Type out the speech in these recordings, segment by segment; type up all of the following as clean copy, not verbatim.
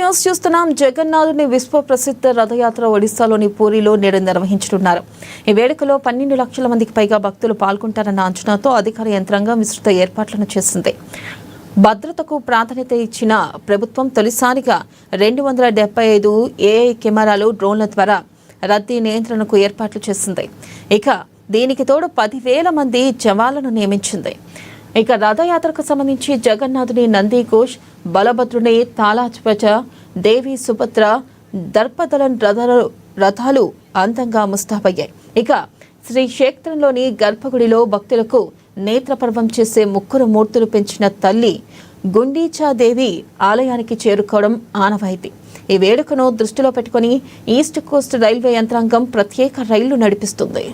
News చూస్తున్నాం. జగన్నాథుని విశ్వ ప్రసిద్ధ రథయాత్ర ఒడిశాలోని పూరిలో నేడు నిర్వహించనున్నారు. ఈ వేడుకలో 12 లక్షల మందికి పైగా భక్తులు పాల్గొంటారన్న అంచనాతో అధికార యంత్రాంగం విస్తృత ఏర్పాట్లను చేసింది. భద్రతకు ప్రాధాన్యత ఇచ్చిన ప్రభుత్వం తొలిసారిగా 275 ఏఐ కెమెరాలు, డ్రోన్ల ద్వారా రద్దీ నియంత్రణకు ఏర్పాట్లు చేసింది. ఇక దీనికి తోడు 10,000 మంది జవాన్లను నియమించింది. ఇక రథయాత్రకు సంబంధించి జగన్నాథుని నంది ఘోష్, బలభద్రుని తాళధ్వజ, దేవి సుభద్ర, దర్పదళన్ రథాలు అందంగా ముస్తాబయ్యాయి. ఇక శ్రీ క్షేత్రంలోని గర్భగుడిలో భక్తులకు నేత్రపర్వం చేసే ముగ్గురు మూర్తులు పెంచిన తల్లి గుండీచాదేవి ఆలయానికి చేరుకోవడం ఆనవాయితీ. ఈ వేడుకను దృష్టిలో పెట్టుకుని ఈస్ట్ కోస్ట్ రైల్వే యంత్రాంగం ప్రత్యేక రైళ్లు నడిపిస్తుంది.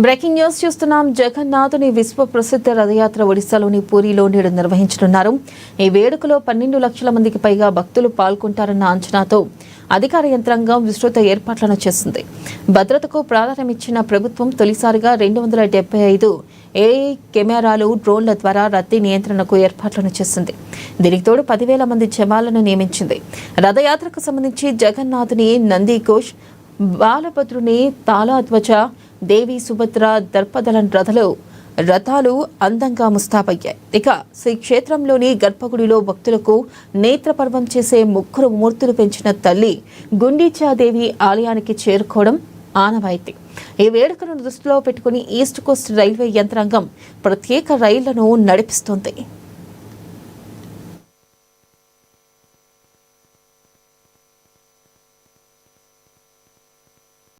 బ్రేకింగ్ న్యూస్ చూస్తున్నాం. జగన్నాథుని విశ్వ ప్రసిద్ధ రథయాత్ర ఒడిశాలోని పూరిలో నేడు నిర్వహించనున్నారు. ఈ వేడుకలో 12 లక్షల మందికి పైగా భక్తులు పాల్గొంటారన్న అంచనాతో అధికార యంత్రాంగం విస్తృత ఏర్పాట్లను చేసింది. భద్రతకు ప్రాధాన్యమిచ్చిన ప్రభుత్వం తొలిసారిగా 275 ఏఐ కెమెరాలు, డ్రోన్ల ద్వారా రద్దీ నియంత్రణకు ఏర్పాట్లను చేసింది. దీనికి తోడు 10,000 మంది జవాన్లను నియమించింది. రథయాత్రకు సంబంధించి జగన్నాథుని నంది ఘోష్, బాలభద్రుని తాళధ్వజ, దేవి సుభద్ర, దర్పదళన్ రథాలు అందంగా ముస్తాబయ్యాయి. ఇక శ్రీ క్షేత్రంలోని గర్భగుడిలో భక్తులకు నేత్రపర్వం చేసే ముగ్గురు మూర్తులు పెంచిన తల్లి గుండీచాదేవి ఆలయానికి చేరుకోవడం ఆనవాయితీ. ఈ వేడుకను దృష్టిలో పెట్టుకుని ఈస్ట్ కోస్ట్ రైల్వే యంత్రాంగం ప్రత్యేక రైళ్లను నడిపిస్తోంది.